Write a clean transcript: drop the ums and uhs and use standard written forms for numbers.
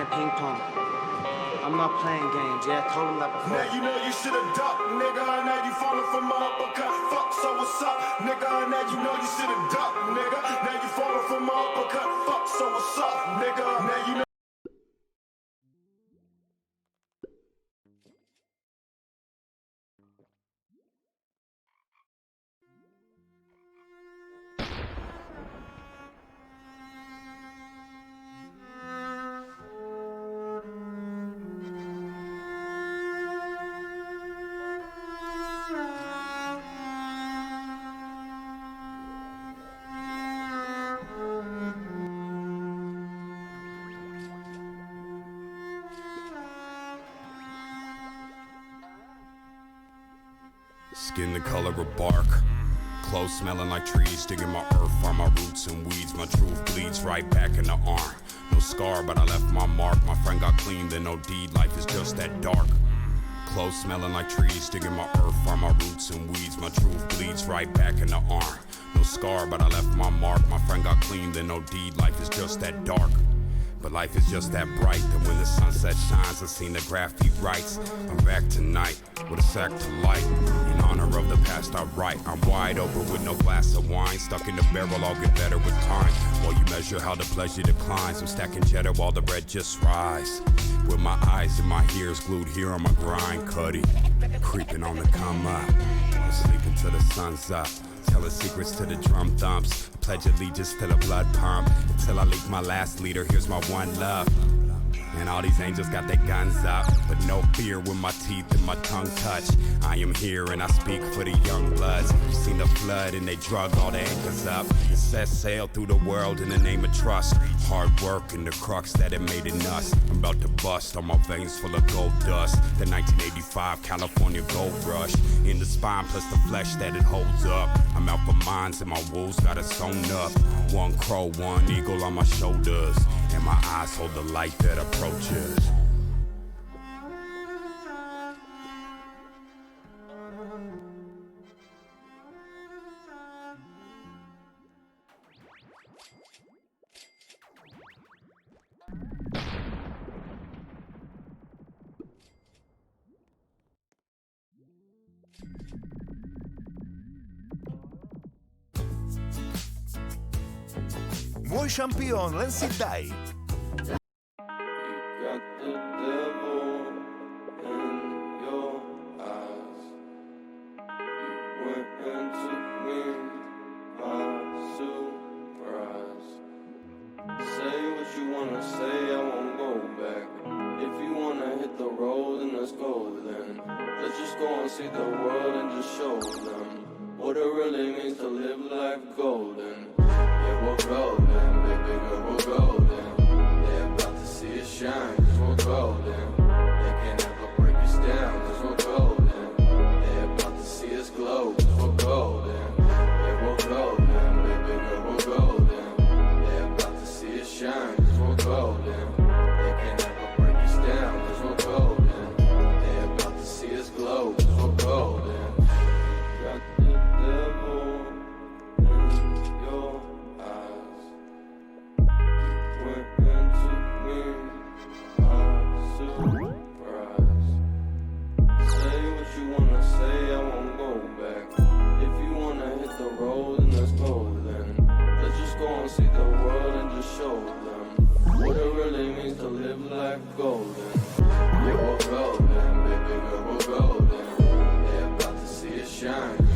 like ping pong. I'm not playing games, yeah, I told him that before. Now you know you should've ducked, nigga. Now you falling for my uppercut. Fuck, so what's up, nigga? Now you know you should've ducked, nigga. Now you falling for my uppercut. Fuck, so what's up, nigga? Now you know. Skin the color of bark, clothes smelling like trees, digging my earth on my roots and weeds. My truth bleeds right back in the arm. No scar, but I left my mark. My friend got clean, then no deed. Life is just that dark. Clothes smelling like trees, digging my earth on my roots and weeds. My truth bleeds right back in the arm. No scar, but I left my mark. My friend got clean, then no deed. Life is just that dark. But life is just that bright that when the sunset shines, I've seen the graffiti writes. I'm back tonight with a sack to light. In honor of the past I write. I'm wide open with no glass of wine. Stuck in the barrel, I'll get better with time. While you measure how the pleasure declines, I'm stacking cheddar while the bread just rise. With my eyes and my ears glued here on my grind, Cuddy. Creeping on the come up. I'm sleeping till the sun's up. Telling secrets to the drum thumps. Pledge allegiance to the blood pump. Until I leak my last leader, here's my one love. And all these angels got their guns up, but no fear when my teeth and my tongue touch. I am here and I speak for the young bloods. Seen the flood and they drug all the anchors up and set sail through the world in the name of trust. Hard work and the crux that it made in us. I'm about to bust on my veins full of gold dust. The 1985 California gold rush in the spine plus the flesh that it holds up. I'm out for mines and my wolves got it sewn up. One crow, one eagle on my shoulders, and my eyes hold the light that approaches. Môj šampión, len si daj. Got the devil in your eyes. You went and took me by surprise. Say what you wanna say, I won't go back. If you wanna hit the road, then let's go then. Let's just go and see the world and just show them what it really means to live life golden. Yeah, we're golden, baby girl, we're golden. They're about to see us shine, cause we're golden. They can't ever break us down, cause we're golden. They're about to see us glow, cause we're golden. Yeah, we're golden, baby girl, we're golden. They're about to see us shine, cause we're golden. They can't ever break us down, cause we're golden. They're about to see us glow, cause we're golden. Got the devil in your eyes. You went and took me by surprise. Say what you wanna say, I won't go back. If you wanna hit the road, then let's go then. Let's just go and see the world and just show them what it really means to live life golden. Yeah, we're golden, baby girl, we're golden. They're about to see us shine.